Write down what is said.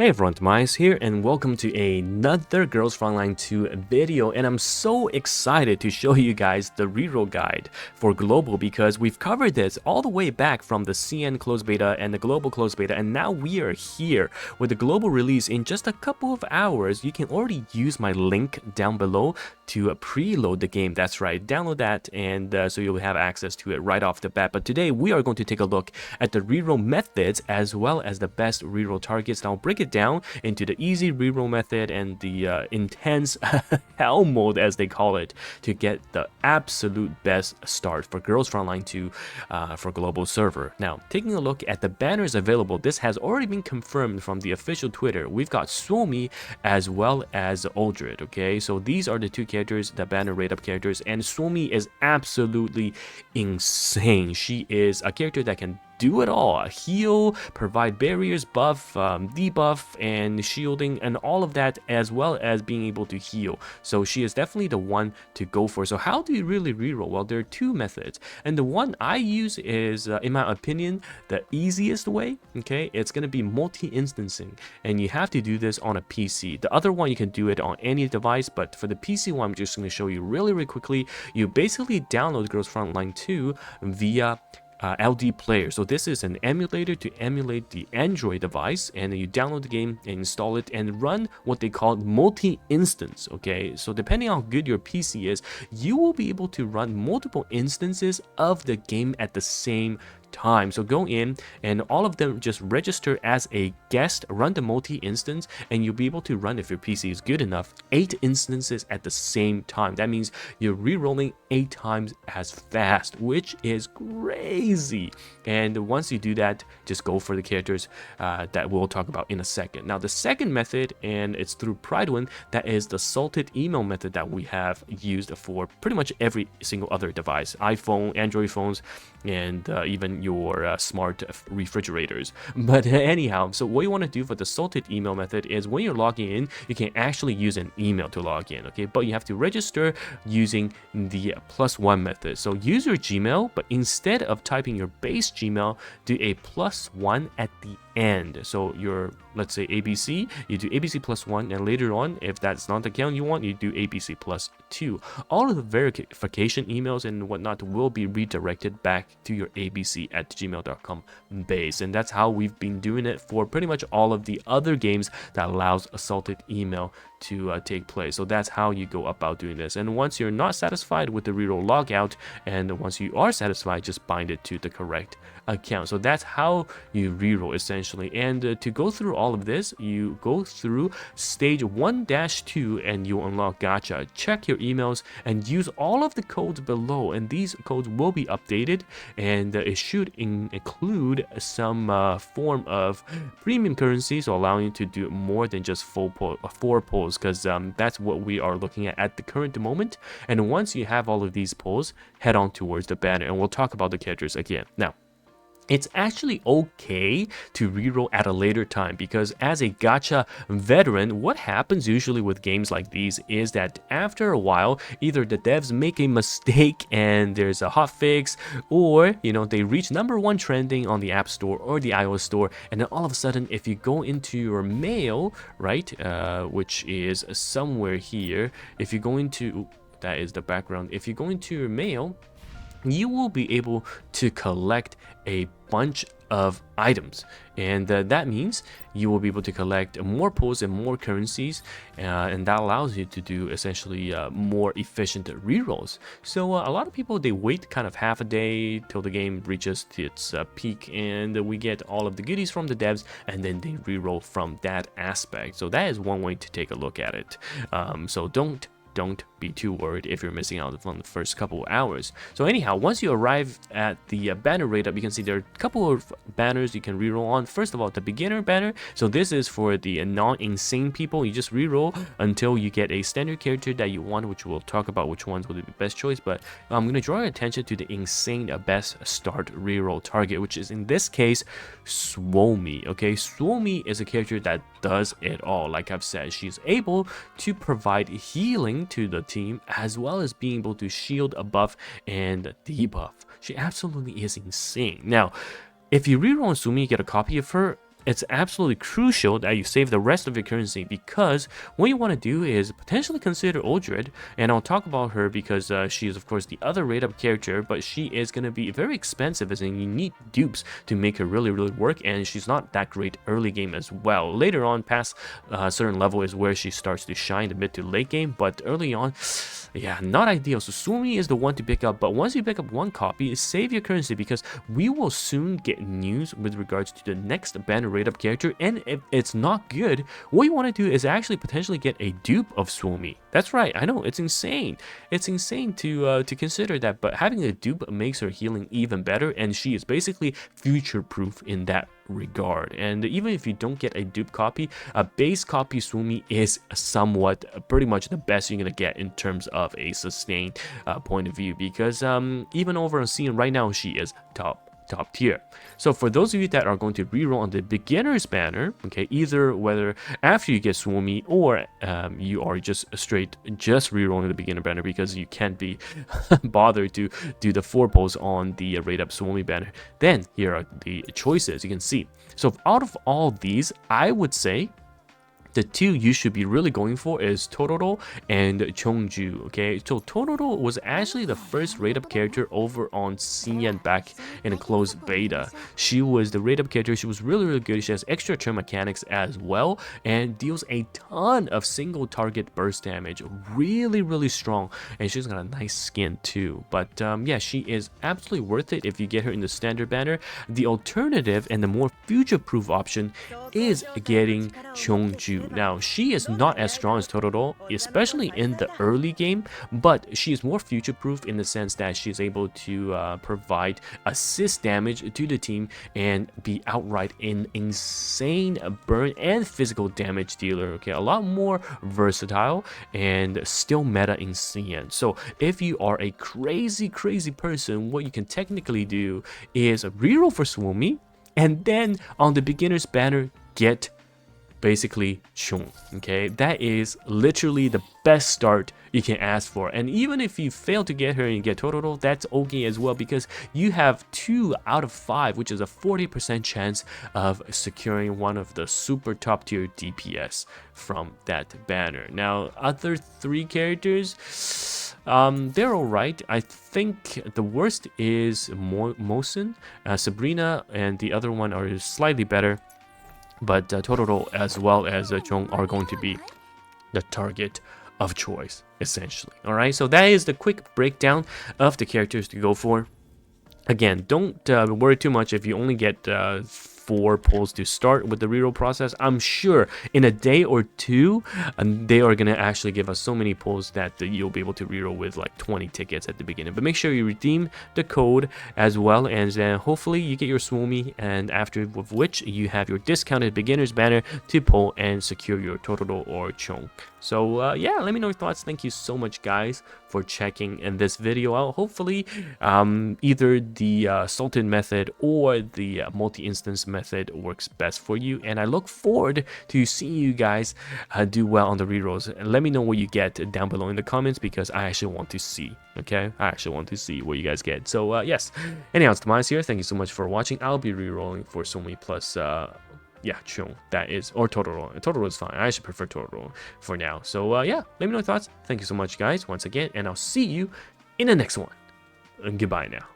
Hey everyone, TimaeuSS here, and welcome to another Girls Frontline 2 video. And I'm so excited to show you guys the reroll guide for global, because we've covered this all the way back from the CN closed beta and the global closed beta, and now we are here with the global release in just a couple of hours. You can already use my link down below to preload the game. That's right, download that, and so you'll have access to it right off the bat. But today we are going to take a look at the reroll methods as well as the best reroll targets. Now I'll break it down into the easy reroll method and the intense hell mode, as they call it, to get the absolute best start for Girls Frontline 2 for global server. Now, taking a look at the banners available, this has already been confirmed from the official Twitter. We've got Suomi as well as Aldred, okay? So these are the two characters, the banner rate-up characters, and Suomi is absolutely insane. She is a character that can do it all: heal, provide barriers, buff, debuff, and shielding, and all of that, as well as being able to heal. So she is definitely the one to go for. So how do you really reroll? Well, there are two methods, and the one I use is, in my opinion, the easiest way. Okay, it's going to be multi-instancing, and you have to do this on a PC. The other one, you can do it on any device, but for the PC one, I'm just going to show you really quickly. You basically download Girls Frontline 2 via LD Player. So this is an emulator to emulate the Android device, and then you download the game and install it and run what they call multi-instance. Okay, so depending on how good your PC is, you will be able to run multiple instances of the game at the same time. So go in and all of them just register as a guest, run the multi-instance, and you'll be able to run, if your PC is good enough, 8 instances at the same time. That means you're re-rolling 8 times as fast, which is crazy. And once you do that, just go for the characters that we'll talk about in a second. Now the second method, and it's through Pridewin, that is the salted email method that we have used for pretty much every single other device: iPhone, Android phones, and even your smart refrigerators. But anyhow, so what you want to do for the salted email method is, when you're logging in, you can actually use an email to log in, okay? But you have to register using the +1 method. So use your Gmail, but instead of typing your base Gmail, do a +1 at the end. So your, let's say ABC, you do ABC +1, and later on, if that's not the account you want, you do ABC +2. All of the verification emails and whatnot will be redirected back to your abc@gmail.com base, and that's how we've been doing it for pretty much all of the other games that allows a salted email to take place. So that's how you go about doing this. And once you're not satisfied with the reroll logout, and once you are satisfied, just bind it to the correct account. So that's how you reroll essentially. And to go through all of this, you go through stage 1-2 and you unlock gacha. Check your emails and use all of the codes below, and these codes will be updated, and it should include some form of premium currency, so allowing you to do more than just 4 polls, because that's what we are looking at the current moment. And once you have all of these polls, head on towards the banner, and we'll talk about the characters again. Now, it's actually okay to reroll at a later time, because as a gacha veteran, what happens usually with games like these is that after a while, either the devs make a mistake and there's a hotfix, or they reach #1 trending on the App Store or the iOS Store, and then all of a sudden, if you go into your mail, right, which is somewhere here, if you go into, that is the background, if you go into your mail, you will be able to collect a bunch of items, and that means you will be able to collect more pulls and more currencies, and that allows you to do essentially more efficient rerolls. So a lot of people, they wait kind of half a day till the game reaches its peak, and we get all of the goodies from the devs, and then they reroll from that aspect. So that is one way to take a look at it. So don't be too worried if you're missing out on the first couple of hours. So anyhow, once you arrive at the banner rate up, you can see there are a couple of banners you can reroll on. First of all, the beginner banner. So this is for the non-insane people. You just reroll until you get a standard character that you want, which we'll talk about which ones will be the best choice. But I'm going to draw your attention to the insane best start reroll target, which is in this case Suomi. Okay, Suomi is a character that does it all. Like I've said, she's able to provide healing to the team, as well as being able to shield, a buff, and debuff. She absolutely is insane. Now, if you reroll on Suomi, you get a copy of her. it's absolutely crucial that you save the rest of your currency, because what you want to do is potentially consider Uldred, and I'll talk about her because she is of course the other rate up character, but she is going to be very expensive, as in you need dupes to make her really work, and she's not that great early game as well. Later on, past a certain level is where she starts to shine the mid to late game, but early on, yeah, not ideal. So Suomi is the one to pick up, but once you pick up one copy, save your currency, because we will soon get news with regards to the next banner rate up character, and if it's not good, what you want to do is actually potentially get a dupe of Suomi. That's right, I know, it's insane. It's insane to consider that, but having a dupe makes her healing even better, and she is basically future-proof in that regard. And even if you don't get a dupe copy, a base copy Suomi is somewhat pretty much the best you're gonna get in terms of a sustained point of view, because even over on scene right now, she is top tier. So for those of you that are going to reroll on the beginner's banner, okay, either whether after you get Suomi or you are just rerolling the beginner banner because you can't be bothered to do the 4 pulls on the rate up Suomi banner, then here are the choices you can see. So out of all these, I would say the 2 you should be really going for is Tororo and Cheongju. Okay, so Tororo was actually the first rate up character over on CN back in a closed beta. She was the rate up character. She was really good. She has extra turn mechanics as well and deals a ton of single target burst damage. Really strong, and she's got a nice skin too. But yeah, she is absolutely worth it if you get her in the standard banner. The alternative and the more future proof option is getting Cheongju. Now, she is not as strong as Tororo, especially in the early game, but she is more future-proof in the sense that she is able to provide assist damage to the team and be outright an insane burn and physical damage dealer. Okay, a lot more versatile and still meta in CN. So if you are a crazy person, what you can technically do is reroll for Suomi, and then on the beginner's banner, get basically Chung. Okay, that is literally the best start you can ask for. And even if you fail to get her and get Tororo, that's okay as well, because you have 2 out of 5, which is a 40% chance of securing one of the super top tier DPS from that banner. Now, other 3 characters, they're alright. I think the worst is Mosin, Sabrina, and the other one are slightly better. But Tororo as well as Chong are going to be the target of choice, essentially. Alright, so that is the quick breakdown of the characters to go for. Again, don't worry too much if you only get 4 pulls to start with the reroll process. I'm sure in a day or 2, they are going to actually give us so many pulls that you'll be able to reroll with like 20 tickets at the beginning. But make sure you redeem the code as well, and then hopefully you get your Suomi, and after of which you have your discounted beginner's banner to pull and secure your Tororo or Chong. So yeah, let me know your thoughts. Thank you so much, guys, for checking in this video out. Hopefully either the salted method or the multi-instance method works best for you, and I look forward to seeing you guys do well on the rerolls. And let me know what you get down below in the comments, because I actually want to see. Okay, I actually want to see what you guys get. So yes, anyhow, it's TimaeuSS here. Thank you so much for watching. I'll be rerolling for Suomi plus yeah, Chung, that is, or Tororo. Tororo is fine. I actually prefer Tororo for now. So yeah, let me know your thoughts. Thank you so much, guys, once again, and I'll see you in the next one. And goodbye now.